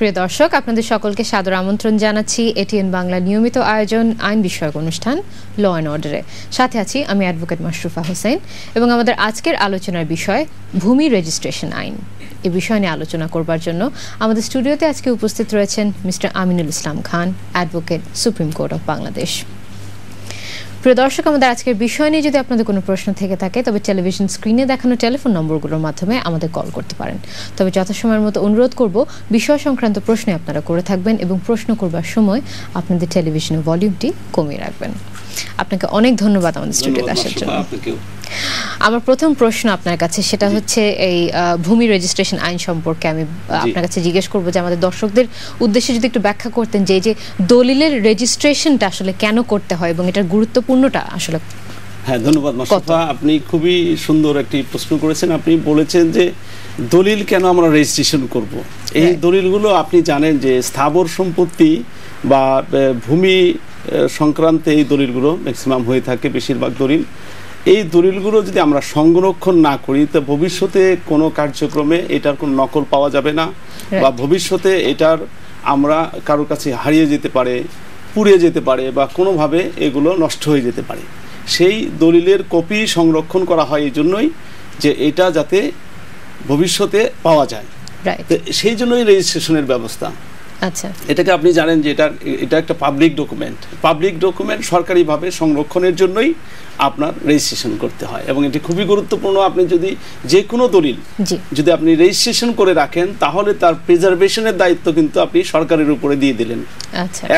প্রিয় দর্শক, আপনাদের সকলকে সাদর আমন্ত্রণ জানাচ্ছি এটিএন বাংলা নিয়মিত আয়োজন আইন বিষয়ক অনুষ্ঠান ল অ্যান্ড অর্ডারে। সাথে আছি আমি অ্যাডভোকেট মাশরুফা হোসেন এবং আমাদের আজকের আলোচনার বিষয় ভূমি রেজিস্ট্রেশন আইন। এই বিষয় নিয়ে আলোচনা করবার জন্য আমাদের স্টুডিওতে আজকে উপস্থিত রয়েছেন mister Aminul Islam Khan, advocate, supreme court of Bangladesh. প্রিয় দর্শক, আমাদের আজকের বিষয় নিয়ে যদি আপনাদের কোনো প্রশ্ন থেকে থাকে তবে টেলিভিশন স্ক্রিনে দেখানো টেলিফোন নম্বরগুলোর মাধ্যমে আমাদের কল করতে পারেন। তবে যথাসময়ের মতো অনুরোধ করব বিষয় সংক্রান্ত প্রশ্নে আপনারা করে থাকবেন এবং প্রশ্ন করবার সময় আপনাদের টেলিভিশনের ভলিউমটি কমিয়ে রাখবেন। আপনাকে অনেক ধন্যবাদ আমাদের স্টুডিওতে আসার জন্য। আমার প্রথম প্রশ্ন আপনার কাছে সেটা হচ্ছে এই ভূমি রেজিস্ট্রেশন আইন সম্পর্কে আমি আপনার কাছে জিজ্ঞেস করবো যে আমাদের দর্শকদের উদ্দেশ্যে যদি একটু ব্যাখ্যা করতেন যে যে দলিলের রেজিস্ট্রেশনটা আসলে কেন করতে হয় এবং এটার গুরুত্বপূর্ণটা আসলে। হ্যাঁ, ধন্যবাদ মাশরুফা, আপনি খুবই সুন্দর একটি প্রশ্ন করেছেন। আপনি বলেছেন যে দলিল কেন আমরা রেজিস্ট্রেশন করব। এই দলিলগুলো আপনি জানেন যে স্থাবর সম্পত্তি বা ভূমি সংক্রান্ত এই দলিলগুলো ম্যাক্সিমাম হয়ে থাকে, বেশিরভাগ দলিল। এই দলিলগুলো যদি আমরা সংরক্ষণ না করি তো ভবিষ্যতে কোনো কার্যক্রমে এটার কোনো নকল পাওয়া যাবে না, বা ভবিষ্যতে এটার আমরা কারোর কাছে হারিয়ে যেতে পারে, পুড়ে যেতে পারে, বা কোনোভাবে এগুলো নষ্ট হয়ে যেতে পারে। সেই দলিলের কপি সংরক্ষণ করা হয় এই জন্যই যে এটা যাতে ভবিষ্যতে পাওয়া যায়, সেই জন্যই রেজিস্ট্রেশনের ব্যবস্থা। আচ্ছা, এটাকে আপনি জানেন যে এটা একটা পাবলিক ডকুমেন্ট সরকারিভাবে সংরক্ষণের জন্যই আপনার রেজিস্ট্রেশন করতে হয় এবং এটি খুবই গুরুত্বপূর্ণ। আপনি যদি যে কোনো দলিল যদি আপনি রেজিস্ট্রেশন করে রাখেন তাহলে তার প্রিজার্ভেশনের দায়িত্ব কিন্তু আপনি সরকারের উপরে দিয়ে দিলেন।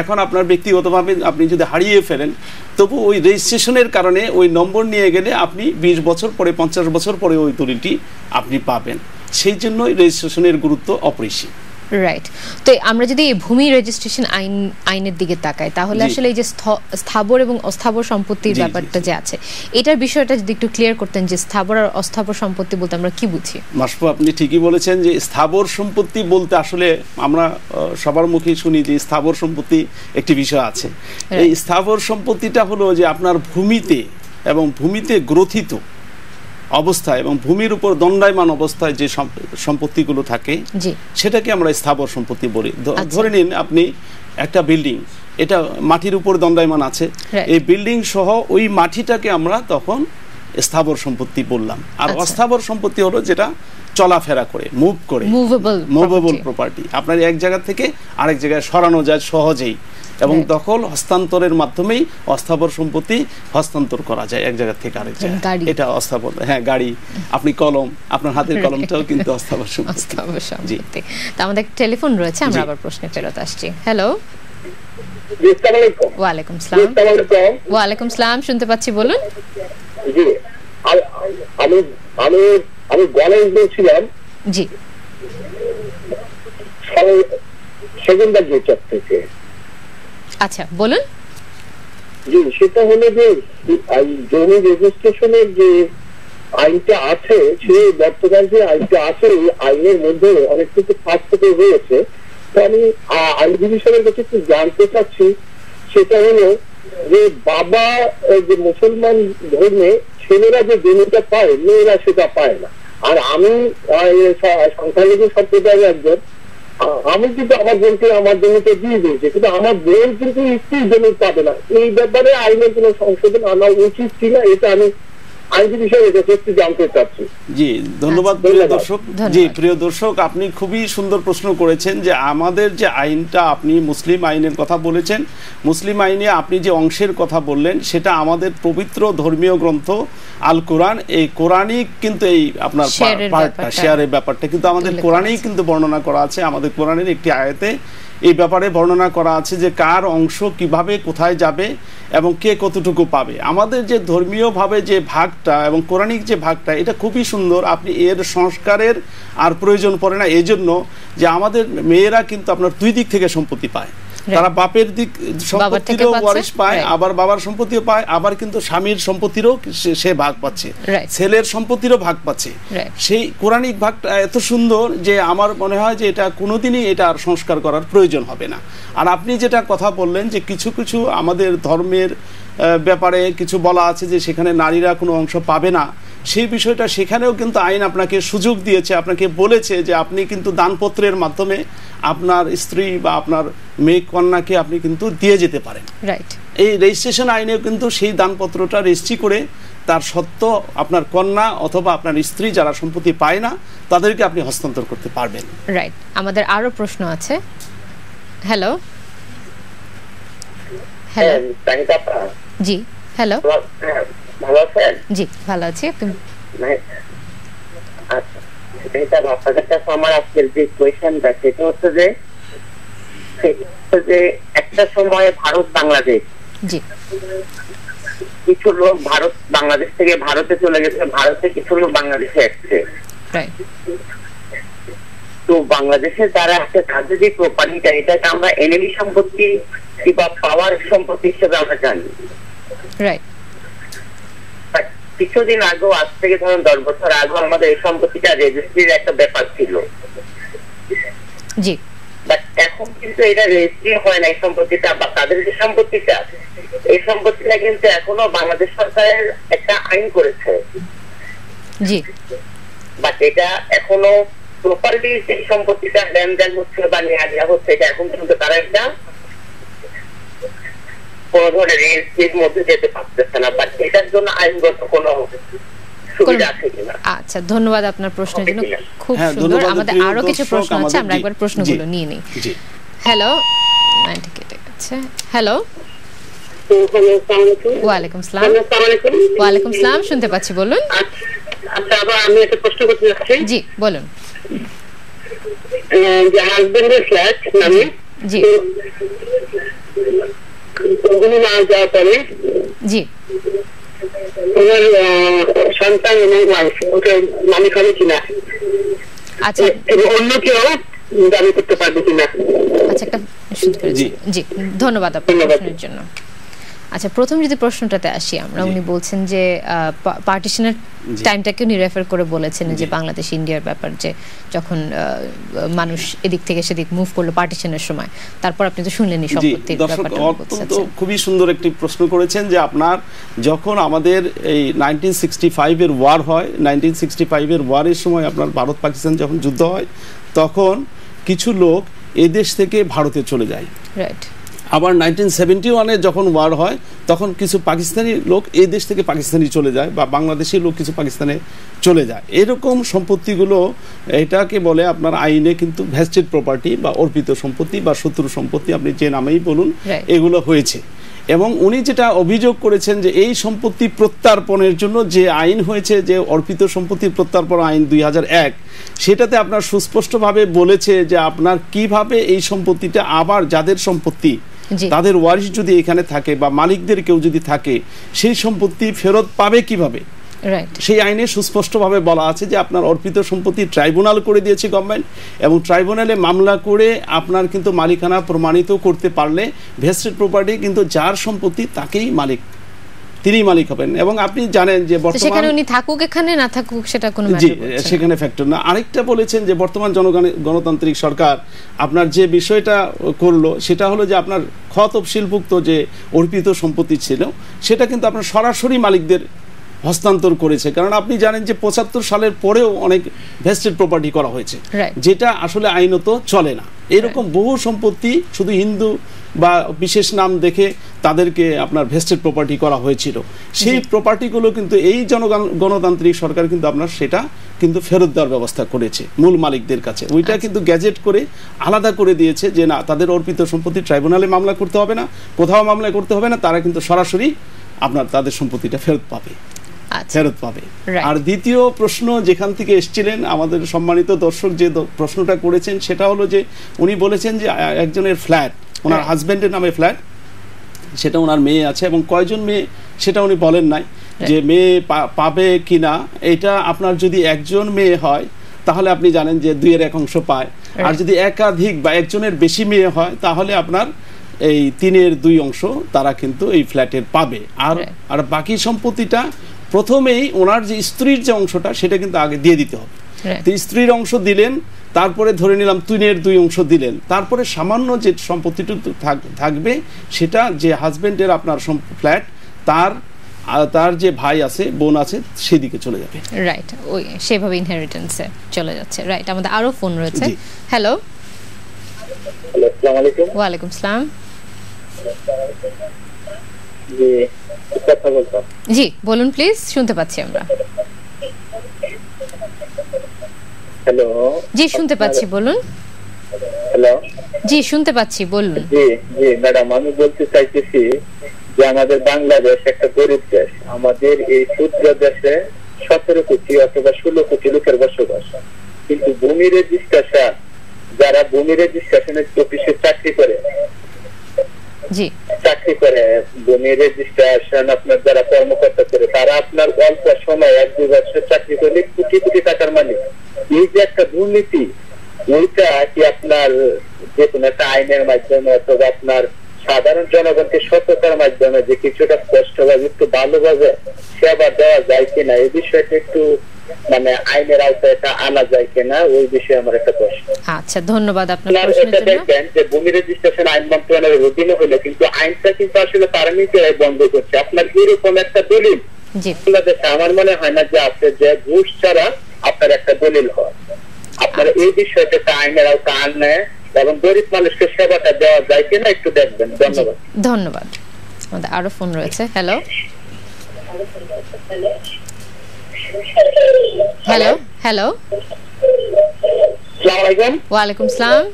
এখন আপনার ব্যক্তিগতভাবে আপনি যদি হারিয়ে ফেলেন তবু ওই রেজিস্ট্রেশনের কারণে ওই নম্বর নিয়ে গেলে আপনি 20 বছর পরে 50 বছর পরে ওই দলিলটি আপনি পাবেন। সেই জন্যই রেজিস্ট্রেশনের গুরুত্ব অপরিসীম। রাইট। তো আমরা যদি ভূমি রেজিস্ট্রেশন আইনের দিকে তাকাই তাহলে আসলে এই যে স্থাবর এবং অস্থাবর সম্পত্তির ব্যাপারটা যে আছে এটার বিষয়টা যদি একটু ক্লিয়ার করতেন যে স্থাবর আর অস্থাবর সম্পত্তি বলতে আমরা কি বুঝি। মাশরুফা, আপনি ঠিকই বলেছেন যে স্থাবর সম্পত্তি বলতে আসলে আমরা সবার মুখেই শুনি যে স্থাবর সম্পত্তি একটি বিষয় আছে। এই স্থাবর সম্পত্তিটা হলো যে আপনার ভূমিতে এবং ভূমিতে গ্রথিত অবস্থায় এবং ভূমির উপর দণ্ডায়মান অবস্থায় যে সম্পত্তিগুলো থাকে সেটাকে আমরা স্থাবর সম্পত্তি বলি। ধরে নিন আপনি একটা বিল্ডিং, এটা মাটির উপর দণ্ডায়মান আছে, এই বিল্ডিং সহ ওই মাটিটাকে আমরা তখন স্থাবর সম্পত্তি বললাম। আর অস্থাবর সম্পত্তি হলো যেটা চলাফেরা করে, মুভ করে, মুভেবল প্রপার্টি। আপনার এক জায়গা থেকে আরেক জায়গায় সরানো যায় সহজেই এবং দখল হস্তান্তরের মাধ্যমেই অস্থাবর সম্পত্তি হস্তান্তর করা যায় এক জায়গা থেকে আরেক জায়গায়। এটা অস্থাবর। হ্যাঁ, গাড়ি, আপনি কলম, আপনার হাতের কলমটাও কিন্তু অস্থাবর সম্পত্তি। জি, তো আমাদের টেলিফোন রয়েছে, আমরা আবার প্রশ্নে ফেরত আসছি। হ্যালো, ওয়ালাইকুম সালাম। ওয়ালাইকুম সালাম, শুনতে পাচ্ছি, বলুন। জি, আমি গণেশ বলছিলাম। জি, সেকেন্ডার গেচার থেকে। আচ্ছা, বলুন। জি, সেটা হলো যে জমি রেজিস্ট্রেশনের যে আইনটা আছে, সে বর্তমান যে আইনটা আছে এই আইনের মধ্যে অনেক কিছু পার্থক্য রয়েছে। তো আমি আইনজীবী সাহেবের কাছে একটু জানতে চাচ্ছি, সেটা হলো যে বাবা যে মুসলমান ধর্মে ছেলেরা যে জমিটা পায় মেয়েরা সেটা পায় না। আর আমি সংখ্যালঘু সম্প্রদায়ের একজন, আমি কিন্তু আমার বোনকে আমার জমিতে দিয়ে দিয়েছি, কিন্তু আমার বোন কিন্তু স্ত্রীর জমি পাবে না। এই ব্যাপারে আইনের কোন সংশোধন আনা উচিত কিনা, এটা আমি আইনজীবী হিসেবে একটু জানতে চাচ্ছি। জি, ধন্যবাদ প্রিয় দর্শক। জি, প্রিয় দর্শক, আপনি খুবই সুন্দর প্রশ্ন করেছেন যে আমাদের যে আইনটা, আপনি মুসলিম আইনের কথা বলেছেন, মুসলিম আইনে আপনি যে অংশের কথা বললেন সেটা আমাদের পবিত্র ধর্মীয় গ্রন্থ আল কোরআন, এই কোরআনই কিন্তু এই আপনার পার্টটা, শেয়ারের ব্যাপারটা কিন্তু আমাদের কোরআনেই কিন্তু বর্ণনা করা আছে। আমাদের কোরআনের একটি আয়াতে এই ব্যাপারে বর্ণনা করা আছে যে কার অংশ কিভাবে কোথায় যাবে এবং কে কতটুকু পাবে। আমাদের যে ধর্মীয়ভাবে যে ভাগটা এবং কোরআনিক যে ভাগটা, এটা খুবই সুন্দর। আপনি এর সংস্কারের আর প্রয়োজন পড়ে না, এজন্য যে আমাদের মেয়েরা কিন্তু আপনার দুই দিক থেকে সম্পত্তি পায়। তারা বাপের দিক সম্পত্তিরও ওয়ারিশ পায়, আবার বাবার সম্পত্তিও পায়, আবার কিন্তু স্বামীর সম্পত্তিরও সে ভাগ পাচ্ছে, ছেলের সম্পত্তিরও ভাগ পাচ্ছে। সেই কোরআনিক ভাগটা এত সুন্দর যে আমার মনে হয় যে এটা কোনোদিনই এটা আর সংস্কার করার প্রয়োজন হবে না। আর আপনি যেটা কথা বললেন যে কিছু কিছু আমাদের ধর্মের ব্যাপারে কিছু বলা আছে যে সেখানে নারীরা কোনো অংশ পাবে না, সেই বিষয়টা সেখানেও কিন্তু আইন আপনাকে সুযোগ দিয়েছে, আপনাকে বলেছে যে আপনি কিন্তু দানপত্রের মাধ্যমে আপনার স্ত্রী বা আপনার মেয়ে কন্যাকে আপনি কিন্তু দিয়ে যেতে পারেন। রাইট। এই রেজিস্ট্রেশন আইনেও কিন্তু সেই দানপত্রটা রেজিস্ট্রি করে তার সত্ত্ব আপনার কন্যা অথবা আপনার স্ত্রী যারা সম্পত্তি পায় না তাদেরকে আপনি হস্তান্তর করতে পারবেন। রাইট। আমাদের আরো প্রশ্ন আছে। হ্যালো হ্যালো জি হ্যালো, ভালো আছেন? জি ভালো আছি। আচ্ছা, এটা আপনাদের কাছে আমার আজকের যে কোয়েশ্চেনটা সেটা হচ্ছে যে একটা সময় ভারত বাংলাদেশ, জি, কিছু লোক ভারত বাংলাদেশ থেকে ভারতে চলে গেছে, ভারতে কিছু লোক বাংলাদেশে আসছে। রাইট। তো বাংলাদেশের যারা আছে তাদের যে প্রপার্টিটা, এটাকে আমরা এনিমি সম্পত্তি কিংবা পাওয়ার সম্পত্তি হিসেবে আমরা জানি। রাইট। কিছুদিন আগেও, আজ থেকে ধরুন 10 বছর আগেও আমাদের এই সম্পত্তিটা রেজিস্ট্রির একটা ব্যাপার ছিল। জি। বাট এখন কিন্তু এটা রেজিস্ট্রি হয় না এই সম্পত্তিটা, বা তাদের যে সম্পত্তিটা, এই সম্পত্তিটা কিন্তু এখনো বাংলাদেশ সরকারের একটা আইন করেছে। জি। বাট এটা এখনো প্রপারলি সেই সম্পত্তিটা লেনদেন হচ্ছে বা নেওয়া হচ্ছে, এটা এখন কিন্তু তারা একটা কোনো ধরনের রেজিস্ট্রির মধ্যে যেতে পারতেছে না। বাট এটার জন্য আইনগত কোনো সুবিধা আছে কিনা? আচ্ছা, ধন্যবাদ আপনার প্রশ্নের জন্য, খুব সুন্দর। আমাদের আরো কিছু প্রশ্ন আছে, আমরা একবার প্রশ্নগুলো নিয়ে নিই। হ্যালো, লাইনটা কেটে গেছে। হ্যালো, ওয়ালাইকুম আসসালাম। ওয়ালাইকুম আসসালাম, শুনতে পাচ্ছি, বলুন। আচ্ছা, আবার আমি একটা প্রশ্ন করতে যাচ্ছি। জি বলুন। যে হাজবেন্ডের ফ্ল্যাট নামে, জি ওগুলো না যাওয়ার পরে, জি, ওনার সন্তান এবং ওয়াইফ ওকে মালিক হবে কিনা, আচ্ছা, এবং অন্য কেউ দাবি করতে পারবে কিনা? আচ্ছা, একটা শুনতে পেরেছি। জি, ধন্যবাদ আপনার প্রশ্নের জন্য। আচ্ছা, প্রথম যদি প্রশ্নটাতে আসি আমরা, উনি বলছেন যে পার্টিশনের টাইমটাকে উনি রেফার করে বলেছেন যে বাংলাদেশ ইন্ডিয়ার ব্যাপার, যে যখন মানুষ এদিক থেকে সেদিক মুভ করলো পার্টিশনের সময়, তারপর আপনি তো শুনলেনই সম্পত্তির ব্যাপারটা। অত্যন্ত খুবই সুন্দর একটি প্রশ্ন করেছেন যে আপনার যখন আমাদের এই 1965 এর ওয়ার হয়, 1965 এর ওয়ারের সময় আপনার ভারত পাকিস্তান যখন যুদ্ধ হয়, তখন কিছু লোক এই দেশ থেকে ভারতে চলে যায়। রাইট। আবার 1971-এ যখন ওয়ার হয় তখন কিছু পাকিস্তানি লোক এই দেশ থেকে পাকিস্তানি চলে যায়, বা বাংলাদেশি লোক কিছু পাকিস্তানে চলে যায়। এরকম সম্পত্তিগুলো এটাকে বলে আপনার আইনে কিন্তু ভেস্টেড প্রপার্টি বা অর্পিত সম্পত্তি বা শত্রু সম্পত্তি, আপনি যে নামেই বলুন, এগুলো হয়েছে। এবং উনি যেটা অভিযোগ করেছেন যে এই সম্পত্তি প্রত্যার্পণের জন্য যে আইন হয়েছে, যে অর্পিত সম্পত্তি প্রত্যার্পণ আইন 2001, সেটাতে আপনার সুস্পষ্টভাবে বলেছে যে আপনার কিভাবে এই সম্পত্তিটা আবার যাদের সম্পত্তি তাদের ওয়ারিশ যদি এখানে থাকে বা মালিকদের কেউ যদি থাকে, সেই সম্পত্তি ফেরত পাবে কিভাবে। সেই আইনে সুস্পষ্টভাবে বলা আছে যে আপনার অর্পিত সম্পত্তি ট্রাইব্যুনাল করে দিয়েছে গভর্নমেন্ট, এবং ট্রাইব্যুনালে মামলা করে আপনার কিন্তু মালিকানা প্রমাণিত করতে পারলে ভেস্টেড প্রপার্টি কিন্তু যার সম্পত্তি তাকেই মালিক, তিনি মালিক হবেন। এবং আপনি জানেন যে বর্তমানে উনি থাকুক এখানে না থাকুক সেটা কোনো ম্যাটার করছে না, সেখানে ফ্যাক্টর না। আরেকটা বলেছেন যে বর্তমান গণতান্ত্রিক সরকার আপনার যে বিষয়টা করলো সেটা হলো যে আপনার খ তফসিলভুক্ত যে অর্পিত সম্পত্তি ছিল সেটা কিন্তু আপনার সরাসরি মালিকদের হস্তান্তর করেছে। কারণ আপনি জানেন যে 75 সালের পরেও অনেক ভেস্টেড প্রপার্টি করা হয়েছে, যেটা আসলে আইনত চলে না। এরকম বহু সম্পত্তি শুধু হিন্দু বা বিশেষ নাম দেখে তাদেরকে আপনার ভেস্টেড প্রপার্টি করা হয়েছিল। সেই প্রপার্টিগুলো কিন্তু এই গণতান্ত্রিক সরকার কিন্তু আপনার সেটা কিন্তু ফেরত দেওয়ার ব্যবস্থা করেছে মূল মালিকদের কাছে। ওইটা কিন্তু গ্যাজেট করে আলাদা করে দিয়েছে যে না, তাদের অর্পিত সম্পত্তি ট্রাইব্যুনালে মামলা করতে হবে না, কোথাও মামলা করতে হবে না, তারা কিন্তু সরাসরি আপনার তাদের সম্পত্তিটা ফেরত পাবে। আর দ্বিতীয় প্রশ্ন যেখান থেকে এসেছিলেন আমাদের সম্মানিত দর্শক যে প্রশ্নটা করেছেন সেটা হলো যে উনি বলেছেন যে একজনের ফ্ল্যাট, ওনার হাজবেন্ডের নামে ফ্ল্যাট, সেটা ওনার মেয়ে আছে, এবং কয়জন মেয়ে সেটা উনি বলেন নাই যে মেয়ে পাবে কিনা। এটা আপনার যদি একজন মেয়ে হয় তাহলে আপনি জানেন যে 2-1 অংশ পায়, আর যদি একাধিক বা একজনের বেশি মেয়ে হয় তাহলে আপনার এই 3/2 অংশ তারা কিন্তু এই ফ্ল্যাটের পাবে। আর বাকি সম্পত্তিটা প্রথমেই ওনার যে স্ত্রীর যে অংশটা সেটা কিন্তু আগে দিয়ে দিতে হবে। তো স্ত্রীর অংশ দিলেন, তারপরে ধরে নিলাম 3/2 অংশ দিলেন, তারপরে সামান্য যে সম্পত্তিটুকু থাকবে সেটা যে হাজবেন্ডের আপনার ফ্ল্যাট তার তার যে ভাই আছে, বোন আছে, সেদিকে চলে যাবে। রাইট, ওই সেভাবে ইনহেরিটেন্সে চলে যাচ্ছে। রাইট, আমাদের আরো ফোন রয়েছে। হ্যালো, আসসালামু আলাইকুম। ওয়ালাইকুম আসসালাম। জি বলুন প্লিজ, শুনতে পাচ্ছি আমরা। হ্যালো, জি শুনতে পাচ্ছি, বলুন। হ্যালো, জি শুনতে পাচ্ছি, বলুন। জি জি ম্যাডাম, আমি বলতে চাইতেছি যে আমাদের বাংলাদেশ একটা গরিব দেশ। আমাদের এই ক্ষুদ্র দেশে 17 কোটি অথবা 16 কোটি লোকের বসবাস, কিন্তু ভূমি রেজিস্ট্রেশন, যারা ভূমি রেজিস্ট্রেশনের অফিসে চাকরি করে ভূমি রেজিস্ট্রেশন আপনার যারা কর্মকর্তা করে, তারা আপনার অল্প সময় 1-2 বছর চাকরি করলে কোটি কোটি টাকার মালিক। এই যে একটা দুর্নীতি, ওইটা কি আপনার যে কোনো একটা আইনের মাধ্যমে অথবা আপনার সাধারণ জনগণকে সততার মাধ্যমে যে কিছুটা স্পষ্টভাবে একটু ভালোভাবে সেবা দেওয়া যায় কিনা, এই বিষয়টা একটু মানে আইনের আওতায় এটা আনা যায় কিনা, ওই বিষয়ে আমার একটা প্রশ্ন। আচ্ছা, ধন্যবাদ আপনার প্রশ্নের জন্য। দেখবেন যে ভূমি রেজিস্ট্রেশন আইন মন্ত্রণালয়ের অধীনে হলো, কিন্তু আইনটা কিন্তু আসলে তারা নিজেরাই বন্ধ করছে। আপনার এরকম একটা দলিল বাংলাদেশে আমার মনে হয় না যে আছে যে ঘুষ ছাড়া আপনার একটা দলিল হয়। আপনারা এই বিষয়টা আইনের আওতায় আনলে এবং গরিব মানুষকে সেবাটা দেওয়া যায় কিনা একটু দেখবেন। ধন্যবাদ। ধন্যবাদ। আমাদের আরো ফোন রয়েছে। হ্যালো, হ্যালো, হ্যালো, আসসালামু আলাইকুম। ওয়ালাইকুম আসসালাম।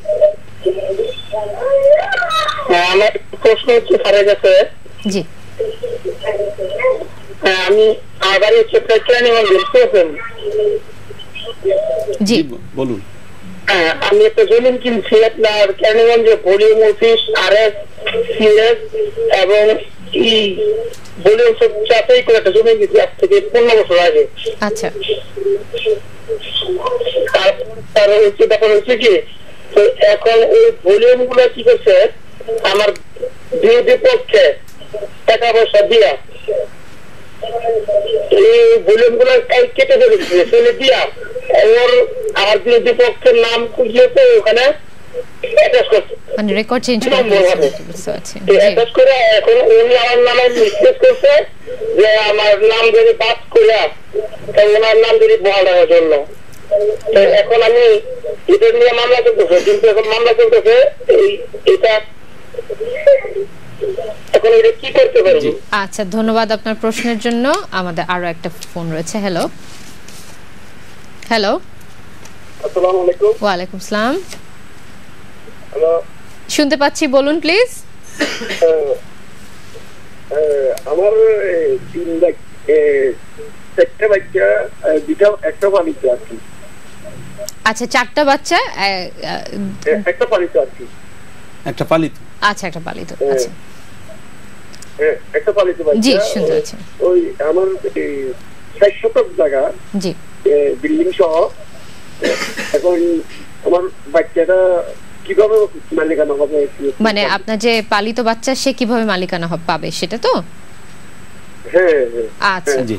আমার প্রশ্ন হচ্ছে স্যারের কাছে। জি, আমি আবার হচ্ছে জি বলুন। আমি একটা জমিন কিনছি আপনার কেরানীগঞ্জে, ভলিউম অফিস RS CS এবং ভলিউম সব চাষাই করে একটা জমি কিনছি আজ থেকে 15 বছর আগে। আচ্ছা, তারপর হচ্ছে ব্যাপার হচ্ছে কি, তো এখন ওই ভলিউম গুলো কি করছে, আমার বিরোধী পক্ষে টাকা পয়সা দিয়া এই ভলিউম গুলো কেটে ফেলেছে, ফেলে দিয়া ওর আমার বিরোধী পক্ষের নাম খুঁজিয়েছে, ওখানে অ্যাটাচ করছে, মানে রেকর্ড চেঞ্জ করে অ্যাটাচ করে এখন উনি আমার নামে মিসটেক করছে যে আমার নাম যদি পাস করে ওনার নাম যদি বহাল রাখার জন্য। এখন আমি এটা নিয়ে মামলা চলতেছে, কিন্তু এখন মামলা চলতেছে এটা এখন এটা কি করতে পারি? আচ্ছা, ধন্যবাদ আপনার প্রশ্নের জন্য। আমাদের আরো একটা ফোন রয়েছে। হ্যালো, হ্যালো, আসসালামু আলাইকুম। ওয়ালাইকুম আসসালাম। হ্যালো, শুনতে পাচ্ছি, বলুন প্লিজ। আমার 4টা বাচ্চা, একটা পালিত আর কি। আচ্ছা, 4টা বাচ্চা, একটা পালিত আর কি। একটা পালিত। আচ্ছা, একটা পালিত। আচ্ছা, একটা পালিত বাচ্চা। জি শুনতে পাচ্ছি। ওই আমার 60 শতক জায়গা, জি, বিল্ডিং সহ। এখন আমার বাচ্চাটা কিভাবে মালিকানা হবে? মানে আপনার যে পালিত বাচ্চা, সে কিভাবে মালিকানা পাবে সেটা তো? হ্যাঁ। আচ্ছা, জি,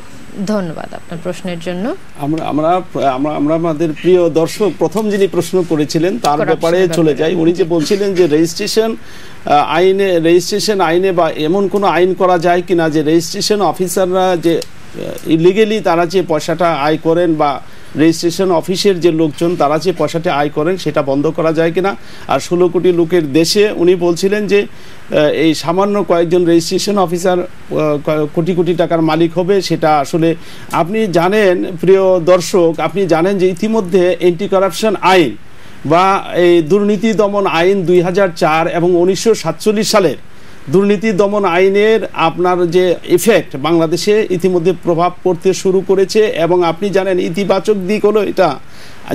ধন্যবাদ আপনার প্রশ্নের জন্য। আমরা আমাদের প্রিয় দর্শক প্রথম যিনি প্রশ্ন করেছিলেন তার ব্যাপারে চলে যাই। উনি যে বলছিলেন যে রেজিস্ট্রেশন আইনে বা এমন কোনো আইন করা যায় কিনা যে রেজিস্ট্রেশন অফিসাররা যে ইলিগেলি তারা যে পয়সাটা আয় করেন বা রেজিস্ট্রেশন অফিসের যে লোকজন তারা যে পয়সাটা আয় করেন সেটা বন্ধ করা যায় কিনা। আর 16 কোটি লোকের দেশে উনি বলছিলেন যে এই সামান্য কয়েকজন রেজিস্ট্রেশন অফিসার কোটি কোটি টাকার মালিক হবে, সেটা আসলে আপনি জানেন প্রিয় দর্শক, আপনি জানেন যে ইতিমধ্যে অ্যান্টি কারাপশন আইন বা এই দুর্নীতি দমন আইন 2004 এবং 1947 সালের দুর্নীতি দমন আইনের আপনার যে ইফেক্ট বাংলাদেশে ইতিমধ্যে প্রভাব পড়তে শুরু করেছে। এবং আপনি জানেন ইতিবাচক দিক হলো এটা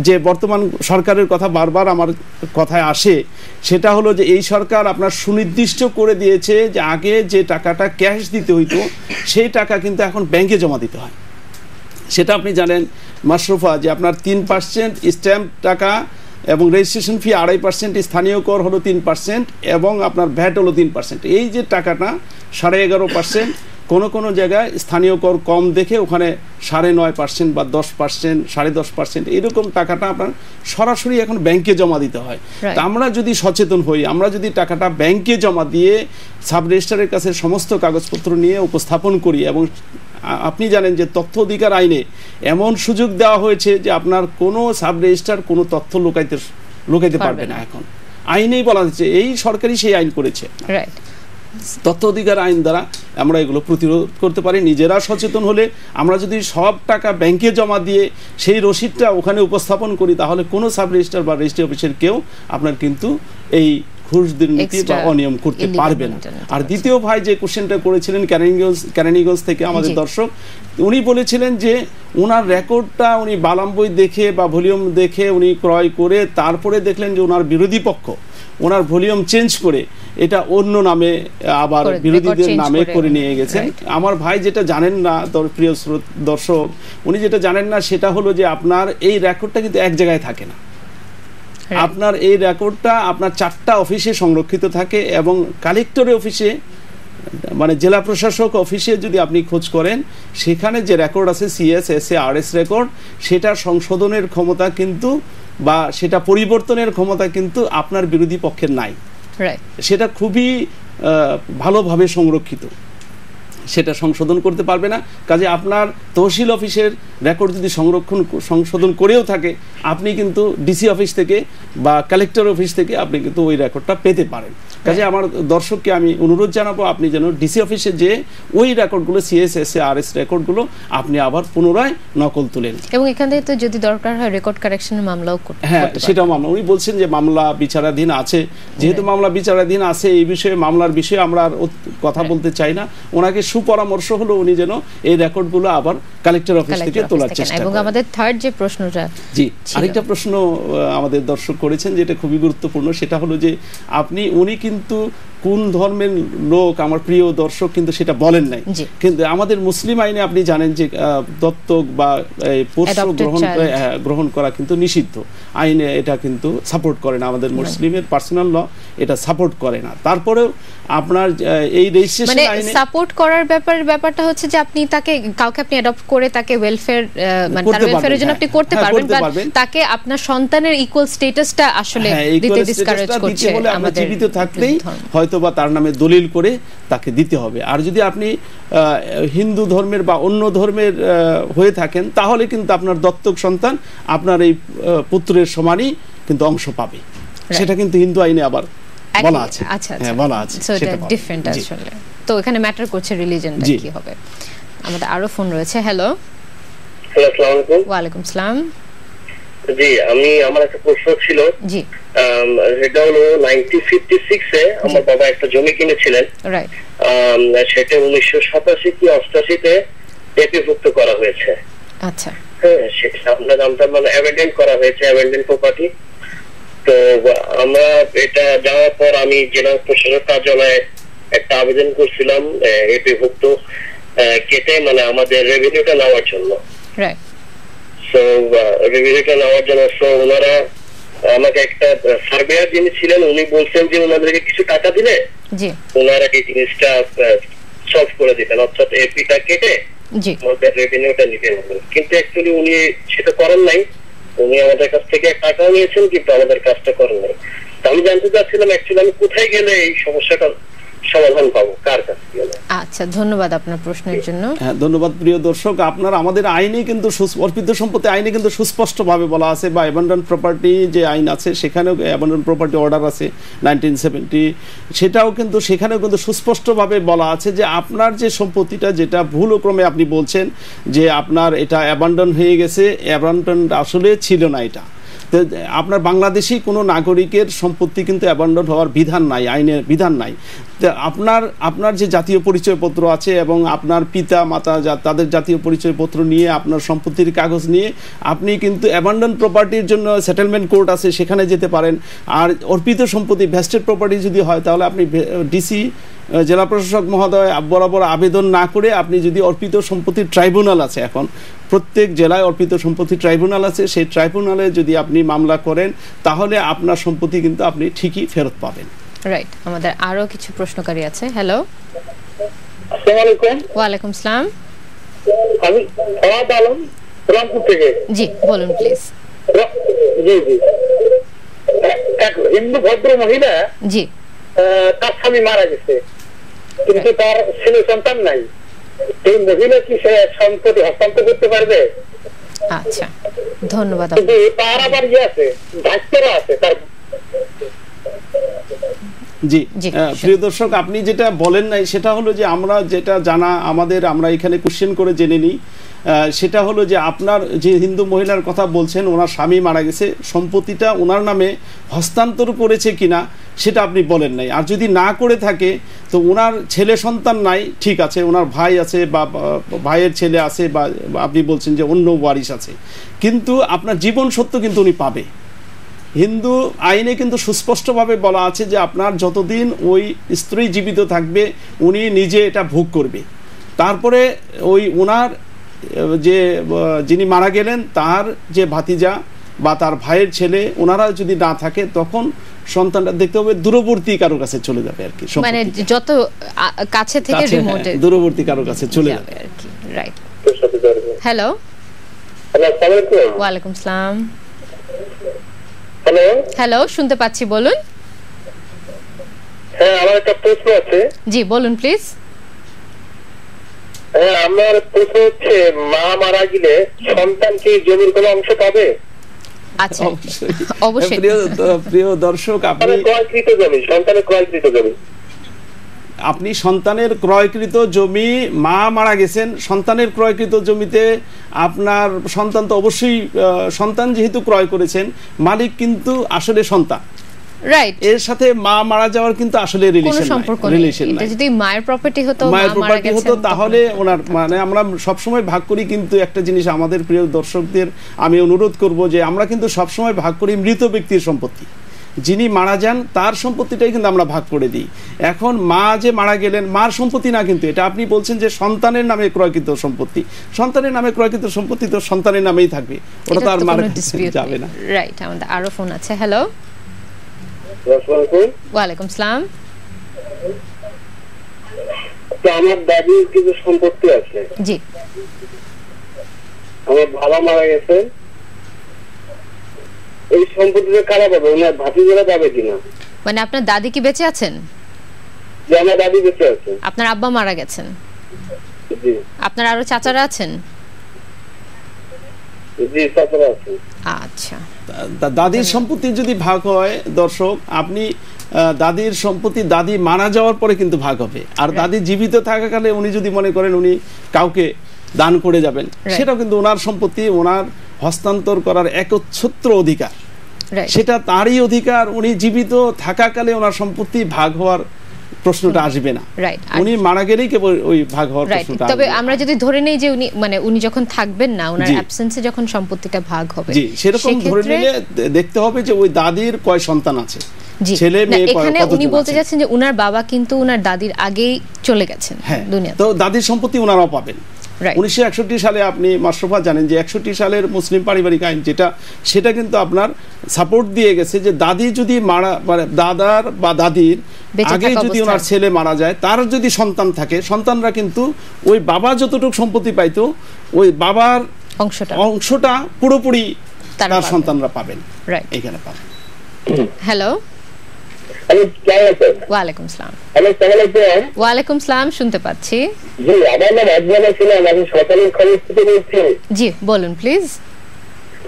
যে বর্তমান সরকারের কথা বারবার আমার কথায় আসে, সেটা হলো যে এই সরকার আপনার সুনির্দিষ্ট করে দিয়েছে যে আগে যে টাকাটা ক্যাশ দিতে হইতো সেই টাকা কিন্তু এখন ব্যাংকে জমা দিতে হয়। সেটা আপনি জানেন মাশরুফা, যে আপনার 3% স্ট্যাম্প টাকা এবং রেজিস্ট্রেশন ফি 2.5%, স্থানীয় কর হলো 3% এবং আপনার ভ্যাট হলো 3%। এই যে টাকাটা 11.5% কোন কোন জায়গায় স্থানীয় কর কম দেখে ওখানে 9.5% বা 10%, 10.5% এরকম টাকাটা আপনার সরাসরি এখন ব্যাংকে জমা দিতে হয়। তা আমরা যদি সচেতন হই, আমরা যদি টাকাটা ব্যাংকে জমা দিয়ে সাব রেজিস্ট্রারের কাছে সমস্ত কাগজপত্র নিয়ে উপস্থাপন করি, এবং আপনি জানেন যে তথ্য অধিকার আইনে এমন সুযোগ দেওয়া হয়েছে যে আপনার কোনো সাব রেজিস্ট্রার কোনো তথ্য লুকাইতে পারবে না। এখন আইনেই বলা হচ্ছে, এই সরকারই সেই আইন করেছে। তথ্য অধিকার আইন দ্বারা আমরা এগুলো প্রতিরোধ করতে পারি। নিজেরা সচেতন হলে, আমরা যদি সব টাকা ব্যাংকে জমা দিয়ে সেই রসিদটা ওখানে উপস্থাপন করি, তাহলে কোনো সাব রেজিস্ট্রার বা রেজিস্ট্রি অফিসের কেউ আপনার কিন্তু এই ঘুষ দুর্নীতি বা অনিয়ম করতে পারবে না। আর দ্বিতীয় ভাই যে কোশ্চেনটা করেছিলেন ক্যানিগঞ্জ থেকে আমাদের দর্শক, উনি বলেছিলেন যে ওনার রেকর্ডটা উনি বালাম বই দেখে বা ভলিউম দেখে উনি ক্রয় করে তারপরে দেখলেন যে ওনার বিরোধী পক্ষ ওনার ভলিউম চেঞ্জ করে এটা অন্য নামে আবার বিরোধীদের নামে করে নিয়ে গেছেন। আমার ভাই যেটা জানেন না, প্রিয় দর্শক, উনি যেটা জানেন না সেটা হলো যে আপনার এই রেকর্ডটা কিন্তু এক জায়গায় থাকে না। আপনার এই রেকর্ডটা আপনার 4টা অফিসে সংরক্ষিত থাকে, এবং কালেক্টরের অফিসে মানে জেলা প্রশাসক অফিসে যদি আপনি খোঁজ করেন, সেখানে যে রেকর্ড আছে CS, SA, RS রেকর্ড, সেটা সংশোধনের ক্ষমতা কিন্তু বা সেটা পরিবর্তনের ক্ষমতা কিন্তু আপনার বিরোধী পক্ষের নাই। সেটা খুবই ভালোভাবে সংরক্ষিত, সেটা সংশোধন করতে পারবে না। কাজে আপনার তহসিল অফিসের রেকর্ড যদি সংশোধন করেও থাকে, আপনি কিন্তু DC অফিস থেকে বা কালেক্টর অফিস থেকে আপনি কিন্তু ওই রেকর্ডটা পেতে পারেন। কাজে আমার দর্শককে আমি অনুরোধ জানাবো, আপনি যেন DC অফিসে যে ওই রেকর্ডগুলো CS, SA, RS রেকর্ডগুলো আপনি আবার পুনরায় নকল তুলেন, এবং এখান থেকে তো যদি দরকার হয় রেকর্ড কারেকশনের মামলাও করতে পারেন। হ্যাঁ, সেটাও মামলা, উনি বলছেন যে মামলা বিচারাধীন আছে, যেহেতু মামলা বিচারাধীন আছে, এই বিষয়ে মামলার বিষয়ে আমরা আর কথা বলতে চাই না। ওনাকে সুপরামর্শ হলো উনি যেন এই রেকর্ডগুলো আবার কালেক্টর অফিস থেকে তোলার চেষ্টা করেন। এবং আমাদের থার্ড যে প্রশ্নটা, জি আরেকটা প্রশ্ন আমাদের দর্শক করেছেন যেটা খুবই গুরুত্বপূর্ণ, সেটা হলো যে উনি কিন্তু কোন ধর্মের লোক, আমার প্রিয় দর্শক কিন্তু সেটা বলেন নাই, কিন্তু আমাদের মুসলিম আইনে আপনি জানেন যে দত্তক বা পোষ্য গ্রহণ করা কিন্তু নিষিদ্ধ। আইনে এটা কিন্তু সাপোর্ট করে না, আমাদের মুসলিমের পার্সোনাল ল এটা সাপোর্ট করে না। তারপরেও আপনার এই রেজিস্ট্রেশন আইনে সাপোর্ট করার ব্যাপারটা হচ্ছে যে আপনি তাকে কাউকে আপনি অ্যাডপ্ট করে তাকে ওয়েলফেয়ার মানে তার ওয়েলফেয়ারের জন্য আপনি করতে পারবেন, তাকে আপনার সন্তানের ইকুয়াল স্ট্যাটাসটা আসলে দিতে ডিসকারেজ করছে। আমরা জীবিত থাকতেই হয়তোবা তার নামে দলিল করে তাকে দিতে হবে। আর যদি আপনি হিন্দু ধর্মের বা অন্য ধর্মের হয়ে থাকেন, তাহলে কিন্তু আপনার দত্তক সন্তান আপনার এই পুত্রের সমানই কিন্তু অংশ পাবে, সেটা কিন্তু হিন্দু আইনে আবার বলা আছে। হ্যাঁ, বলা আছে, সেটা ডিফারেন্ট আসলে। তো এখানে ম্যাটার করছে রিলিজিয়নটা কি হবে। আমাদের আরো ফোন রয়েছে। হ্যালো, আসসালামু আলাইকুম। ওয়া আলাইকুম আসসালাম। জি, আমার একটা প্রশ্ন ছিল। জি, এটা হলো 1956 এ আমার বাবা একটা জমি কিনেছিলেন। রাইট। সেটা 1987 কি 88 তে এপিভুক্ত করা হয়েছে। আচ্ছা। হ্যাঁ, সেটা আমরা জানতাম, মানে অ্যাবেন্ডন করা হয়েছে, অ্যাবেন্ডন প্রপার্টি। তো আমরা এটা যাওয়ার পর আমি জেলা প্রশাসক কার্যালয়ে একটা আবেদন করছিলাম এপিভুক্ত কেটে, মানে আমাদের রেভিনিউটা নেওয়ার জন্য। রাইট। সো রেভিনিউটা নেওয়ার জন্য ওনারা আমাকে একটা সার্ভেয়ার যিনি ছিলেন, উনি বলছেন যে ওনাদেরকে কিছু টাকা দিলে ওনারা এই জিনিসটা সলভ করে দিতেন, অর্থাৎ এপিটা কেটে আমাদের রেভিনিউটা নিতে হবে। কিন্তু অ্যাকচুয়ালি উনি সেটা করেন নাই, উনি আমাদের কাছ থেকে টাকাও নিয়েছেন কিন্তু আমাদের কাজটা করেন নাই। আমি জানতে চাচ্ছিলাম অ্যাকচুয়ালি আমি কোথায় গেলে এই সমস্যাটা সমাধান পাবো, কার কাছে গেলে? আচ্ছা, ধন্যবাদ আপনার প্রশ্নের জন্য। হ্যাঁ, ধন্যবাদ প্রিয় দর্শক। আপনার আমাদের আইনে কিন্তু অর্পিত সম্পত্তি আইনে কিন্তু সুস্পষ্টভাবে বলা আছে, বা অ্যাবান্ডন প্রপার্টি যে আইন আছে সেখানেও অ্যাবান্ডন প্রপার্টি অর্ডার আছে 1970, সেটাও কিন্তু সেখানেও কিন্তু সুস্পষ্টভাবে বলা আছে যে আপনার যে সম্পত্তিটা যেটা ভুলক্রমে আপনি বলছেন যে আপনার এটা অ্যাবান্ডন হয়ে গেছে, অ্যাবান্ডন আসলে ছিল না। এটা আপনার বাংলাদেশি কোনো নাগরিকের সম্পত্তি কিন্তু অ্যাবান্ডন হওয়ার বিধান নাই, আইনের বিধান নাই। আপনার যে জাতীয় পরিচয়পত্র আছে এবং আপনার পিতা মাতা তাদের জাতীয় পরিচয়পত্র নিয়ে আপনার সম্পত্তির কাগজ নিয়ে আপনি কিন্তু অ্যাবান্ডন প্রপার্টির জন্য সেটেলমেন্ট কোর্ট আছে, সেখানে যেতে পারেন। আর অর্পিত সম্পত্তি ভেস্টেড প্রপার্টি যদি হয়, তাহলে আপনি ডিসি জেলা প্রশাসক মহোদয় বরাবর আবেদন না করে আপনি যদি অর্পিত সম্পত্তির ট্রাইব্যুনাল আছে, এখন প্রত্যেক জেলায় অর্পিত সম্পত্তি ট্রাইব্যুনাল আছে, সেই ট্রাইব্যুনালে যদি আপনি মামলা করেন, তাহলে আপনার সম্পত্তি কিন্তু আপনি ঠিকই ফেরত পাবেন। রাইট। আমাদের আরো কিছু প্রশ্নকারী আছে। হ্যালো, আসসালামু আলাইকুম। ওয়ালাইকুম আসসালাম। আমি ফরাদ আলম, রংপুর থেকে। জি বলুন প্লিজ। জি জি, এক হিন্দু ভদ্র মহিলা, জি, তার স্বামী মারা গেছে, কিন্তু তার ছেলে সন্তান নাই। এই মহিলা কি সে সম্পত্তি হস্তান্তর করতে পারবে? আচ্ছা, ধন্যবাদ। কিন্তু তার আবার আছে, দায়িত্বরা আছে তার। জি, প্রিয় দর্শক, আপনি যেটা বলেন নাই সেটা হলো যে আমরা যেটা জানা আমাদের, আমরা এখানে কোশ্চেন করে জেনে নিই, সেটা হলো যে আপনার যে হিন্দু মহিলার কথা বলছেন, ওনার স্বামী মারা গেছে, সম্পত্তিটা ওনার নামে হস্তান্তর করেছে কিনা সেটা আপনি বলেন নাই। আর যদি না করে থাকে তো ওনার ছেলে সন্তান নাই, ঠিক আছে, ওনার ভাই আছে বা ভাইয়ের ছেলে আছে, বা আপনি বলছেন যে অন্য ওয়ারিশ আছে, কিন্তু আপনার জীবন সত্য কিন্তু উনি পাবে। হিন্দু আইনে কিন্তু সুস্পষ্টভাবে বলা আছে যে আপনার যতদিন ওই স্ত্রী জীবিত থাকবে উনি নিজে এটা ভোগ করবে। তারপরে ওই ওনার যে যিনি মারা গেলেন তার যে ভাতিজা বা তার ভাইয়ের ছেলে, ওনারা যদি না থাকে তখন সন্তানটা দেখতে হবে দূরবর্তী কারো কাছে চলে যাবে আর কি, মানে যত কাছে থেকে রিমোটে দূরবর্তী কারো কাছে চলে যাবে আর কি। রাইট। Hello, hello. আসসালামু আলাইকুম। ওয়ালাইকুম আসসালাম। হ্যালো। হ্যালো, শুনতে পাচ্ছি, বলুন। হ্যাঁ, আমার একটা প্রশ্ন আছে। জি বলুন প্লিজ। হ্যাঁ, আমার প্রশ্ন হচ্ছে, মা মারা গেলে সন্তান কি জমির কোনো অংশ পাবে? আচ্ছা, অবশ্যই। প্রিয় দর্শক, আপনি সন্তানের ক্রয়কৃত জমি, মা মারা গেছেন, সন্তানের ক্রয়কৃত জমিতে আপনার সন্তান তো অবশ্যই, সন্তান যেহেতু ক্রয় করেছেন, মালিক কিন্তু আসলে সন্তান, রাইট। এর সাথে মা মারা যাওয়ার কিন্তু আসলে রিলেশন নাই। যদি মায়ের প্রপার্টি হতো, মায়ের প্রপার্টি হতো, তাহলে ওনার, মানে আমরা সবসময় ভাগ করি, কিন্তু একটা জিনিস আমাদের প্রিয় দর্শকদের আমি অনুরোধ করব যে আমরা কিন্তু সবসময় ভাগ করি মৃত ব্যক্তির সম্পত্তি, যিনি মারা যান তার সম্পত্তিটাই কিন্তু আমরা ভাগ করে দিই। এখন মা যে মারা গেলেন, মার সম্পত্তি না, কিন্তু এটা আপনি বলছেন যে সন্তানের নামে ক্রয়কৃত সম্পত্তি, সন্তানের নামে ক্রয়কৃত সম্পত্তি তো সন্তানের নামেই থাকবে, ওটা তো আর মারা যাবে না। রাইট। আমাদের আরো ফোন আছে। হ্যালো। ওয়ালাইকুম আসসালাম। আমার দাদির কিছু সম্পত্তি আছে। জি। আমার বাবা মারা গেছে, এই সম্পত্তিটা কারা পাবে? ওনার ভাতিজারা পাবে কিনা? মানে আপনার দাদি কি বেঁচে আছেন? যে আমার দাদি বেঁচে আছে। আপনার আব্বা মারা গেছেন? জি। আপনার আরো চাচারা আছেন? জি, চাচারা আছেন। আচ্ছা, দাদির সম্পত্তি যদি ভাগ হয়, দর্শক, আপনি দাদির সম্পত্তি দাদি মারা যাওয়ার পরে কিন্তু ভাগ হবে। আর দাদি জীবিত থাকাকালে উনি যদি মনে করেন উনি কাউকে দান করে যাবেন, সেটাও কিন্তু ওনার সম্পত্তি, ওনার হস্তান্তর করার একচ্ছত্র অধিকার, সেটা তারই অধিকার। উনি জীবিত থাকাকালে ওনার সম্পত্তি ভাগ হওয়ার প্রশ্নটা আসবে না, উনি মারা গেলেই কেবল ওই ভাগ হওয়ার প্রশ্নটা। তবে আমরা যদি ধরে নেই যে উনি যখন থাকবেন না, ওনার অ্যাবসেন্সে যখন সম্পত্তিটা ভাগ হবে, জি, সেরকম ধরে নিলে দেখতে হবে যে ওই দাদির কয় সন্তান আছে, ছেলে মেয়ে কয়। এখানে উনি বলতে যাচ্ছেন যে উনার বাবা কিন্তু উনার দাদির আগেই চলে গেছেন দুনিয়াতে, তো দাদির সম্পত্তি ওনারাও পাবেন। 1961 সালে আপনি মাশরুফা জানেন যে 61 সালের মুসলিম পারিবারিক আইন যেটা, সেটা কিন্তু আপনার সাপোর্ট দিয়ে গেছে যে দাদি যদি মারা, মানে দাদার বা দাদির আগে যদি ওনার ছেলে মারা যায়, তার যদি সন্তান থাকে, সন্তানরা কিন্তু ওই বাবা যতটুকু সম্পত্তি পাইতো ওই বাবার অংশটা পুরোপুরি তার সন্তানরা পাবেন, এখানে পাবেন। হ্যালো। ওয়ালাইকুম আসসালাম। ওয়ালাইকুম আসসালাম, শুনতে পাচ্ছি। জি, আমার নাম আজমানা ছিলাম, আমি সকালের খবর থেকে বলছি। জি বলুন প্লিজ।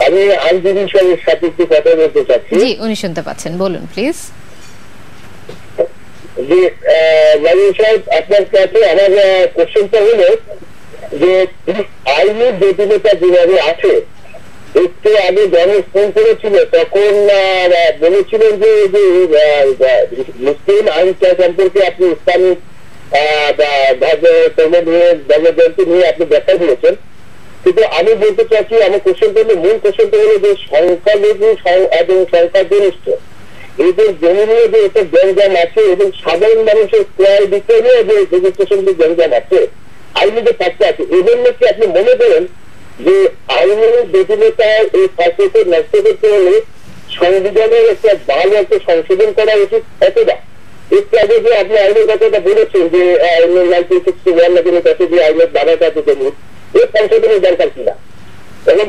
আমি আইনজীবী সাহেবের সাথে একটু কথা বলতে চাচ্ছি। জি, উনি শুনতে পাচ্ছেন, বলুন প্লিজ। জি, আইনজীবী সাহেব, আপনার কাছে আমার কোশ্চেনটা হলো যে আইনের জটিলতা যেভাবে আছে, একটু আগে যখন ফোন করেছিল তখন বলেছিলেন যে মুসলিম আইনটা সম্পর্কে আপনি ইসলামিক ধর্মগ্রন্থ নিয়ে আপনি ব্যাখ্যা দিয়েছেন, কিন্তু আমি বলতে চাচ্ছি, আমার কোশ্চেনটা হলো, মূল কোশ্চেনটা হলো যে সংখ্যালঘু এবং সংখ্যাগরিষ্ঠ এদের জমি নিয়ে যে একটা গ্যাঞ্জাম আছে এবং সাধারণ মানুষের ক্রয় বিক্রয় নিয়ে যে রেজিস্ট্রেশন গ্যাঞ্জাম আছে, আইনে যে থাকতে আছে, এজন্য কি আপনি মনে করেন যে আইনের জটিলতা এই ফাঁসিকে নষ্ট করতে হলে সংবিধানের একটা ভালো একটা সংশোধন করা উচিত? এতটা একটু আগে যে আপনি আইনের কথাটা বলেছেন যে 1961 নাকি কাছে যে আইনের দাবাটা আছে জমি এই সংশোধনের দরকার কিনা, এবং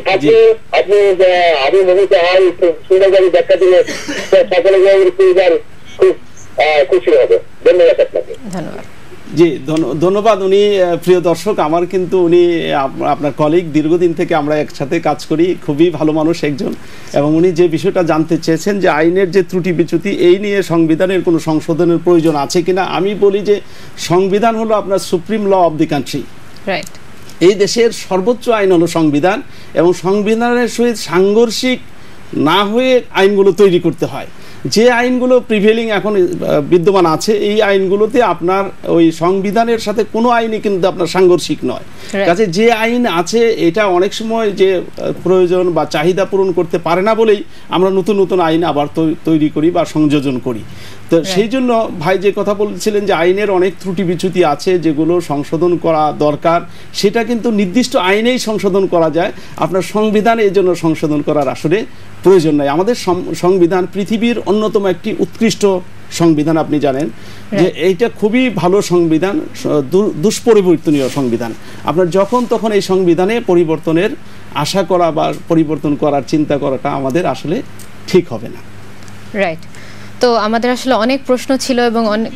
আপনি আমি মনে হয় সুন্দরভাবে ব্যাখ্যা দিলে সকলে খুব খুশি হবে। ধন্যবাদ আপনাকে। ধন্যবাদ। জি ধন্যবাদ। উনি প্রিয় দর্শক, আমার কিন্তু উনি আপনার কলিগ, দীর্ঘদিন থেকে আমরা একসাথে কাজ করি, খুবই ভালো মানুষ একজন, এবং উনি যে বিষয়টা জানতে চেয়েছেন যে আইনের যে ত্রুটি বিচ্যুতি এই নিয়ে সংবিধানের কোনো সংশোধনের প্রয়োজন আছে কিনা, আমি বলি যে সংবিধান হলো আপনার supreme law of the country. Right. এই দেশের সর্বোচ্চ আইন হলো সংবিধান, এবং সংবিধানের সহিত সাংঘর্ষিক না হয়ে আইনগুলো তৈরি করতে হয়। যে আইনগুলো প্রিভেলিং এখন বিদ্যমান আছে এই আইনগুলোতে আপনার ওই সংবিধানের সাথে কোনো আইনই কিন্তু আপনার সাংঘর্ষিক নয়। কাজে যে আইন আছে এটা অনেক সময় যে প্রয়োজন বা চাহিদা পূরণ করতে পারে না বলেই আমরা নতুন নতুন আইন আবার তৈরি করি বা সংযোজন করি। তো সেই জন্য ভাই যে কথা বলছিলেন যে আইনের অনেক ত্রুটি বিচ্যুতি আছে যেগুলো সংশোধন করা দরকার, সেটা কিন্তু নির্দিষ্ট আইনেই সংশোধন করা যায়, আপনার সংবিধানে এই জন্য সংশোধন করার আসলে প্রয়োজন নাই। আমাদের সংবিধান পৃথিবীর অন্যতম একটি উৎকৃষ্ট সংবিধান, আপনি জানেন যে এইটা খুবই ভালো সংবিধান, দুষ্পরিবর্তনীয় সংবিধান। আপনার যখন তখন এই সংবিধানে পরিবর্তনের আশা করা বা পরিবর্তন করার চিন্তা করাটা আমাদের আসলে ঠিক হবে না। রাইট। তো আমাদের আসলে অনেক প্রশ্ন ছিল এবং অনেক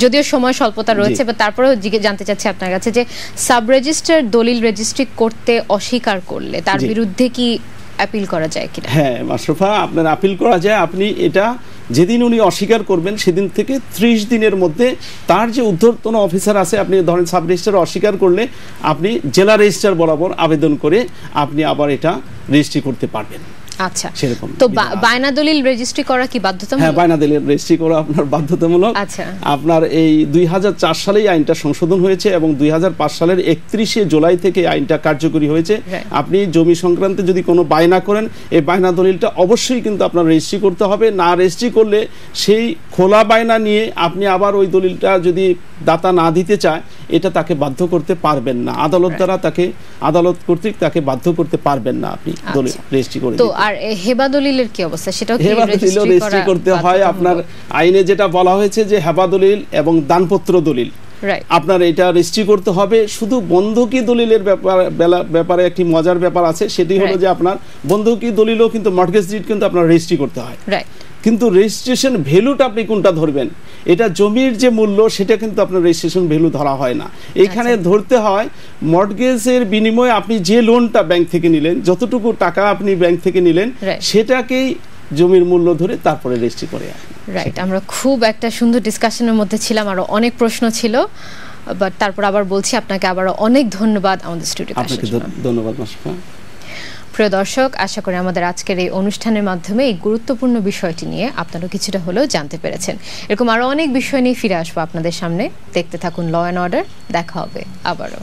যদিও সময় স্বল্পতা রয়েছে, বা তারপরেও জানতে চাচ্ছি আপনার কাছে যে সাব রেজিস্টার দলিল রেজিস্ট্রি করতে অস্বীকার করলে তার বিরুদ্ধে কি আপিল করা যায় কিনা? হ্যাঁ মাশরুফা, আপনার আপিল করা যায়। আপনি এটা যেদিন উনি অস্বীকার করবেন সেদিন থেকে 30 দিনের মধ্যে তার যে ঊর্ধ্বতন অফিসার আছে, আপনি ধরেন সাব রেজিস্ট্রার অস্বীকার করলে আপনি জেলা রেজিস্ট্রার বরাবর আবেদন করে আপনি আবার এটা রেজিস্ট্রি করতে পারবেন। আচ্ছা, তো বায়না দলিল রেজিস্ট্রি করা কি বাধ্যতামূলক? হ্যাঁ, বায়না দলিল রেজিস্ট্রি করা আপনার বাধ্যতামূলক। আচ্ছা, আপনার এই 2004 সালেই আইনটা সংশোধন হয়েছে এবং 2005 সালের 31শে জুলাই থেকে আইনটা কার্যকরী হয়েছে। আপনি জমি সংক্রান্তে যদি কোনো বায়না করেন, এই বায়না দলিলটা অবশ্যই কিন্তু আপনার রেজিস্ট্রি করতে হবে। না রেজিস্ট্রি করলে সেই খোলা বায়না নিয়ে আপনি আবার ওই দলিলটা যদি দাতা না দিতে চায়, এটা তাকে বাধ্য করতে পারবেন না। আদালত দ্বারা তাকে, আদালত কর্তৃক তাকে বাধ্য করতে পারবেন না আপনি দলিল রেজিস্ট্রি করে। তো আর হেবা দলিলের কি অবস্থা? সেটাও কি রেজিস্ট্রি করতে হয়? আপনার আইনে যেটা বলা হয়েছে যে হেবা দলিল এবং দানপত্র দলিল আপনার এটা রেজিস্ট্রি করতে হবে। শুধু বন্ধকি দলিলের ব্যাপারে একটি মজার ব্যাপার আছে, সেটি হলো যে আপনার বন্ধকি দলিলও কিন্তু মর্টগেজ ডিড কিন্তু আপনার রেজিস্ট্রি করতে হয়, কিন্তু রেজিস্ট্রেশন ভ্যালুটা আপনি কোনটা ধরবেন, এটা জমির যে মূল্য সেটা কিন্তু আপনার রেজিস্ট্রেশন ভ্যালু ধরা হয় না। এইখানে ধরতে হয় মর্টগেজের বিনিময়ে আপনি যে লোনটা ব্যাংক থেকে নিলেন, যতটুকু টাকা আপনি ব্যাংক থেকে নিলেন সেটাকেই জমির মূল্য ধরে তারপরে রেজিস্ট্রি করে। রাইট। আমরা খুব একটা সুন্দর ডিসকাশনের মধ্যে ছিলাম, আরো অনেক প্রশ্ন ছিল, বাট তারপর আবার বলছি আপনাকে আবার অনেক ধন্যবাদ আমাদের স্টুডিওতে আসার জন্য। আপনাকে ধন্যবাদ মাশরুফা। প্রিয় দর্শক, আশা করি আমাদের আজকের এই অনুষ্ঠানের মাধ্যমে এই গুরুত্বপূর্ণ বিষয়টি নিয়ে আপনারা কিছুটা হলেও জানতে পেরেছেন। এরকম আরো অনেক বিষয় নিয়ে ফিরে আসবো আপনাদের সামনে। দেখতে থাকুন ল অ্যান্ড অর্ডার। দেখা হবে আবারও।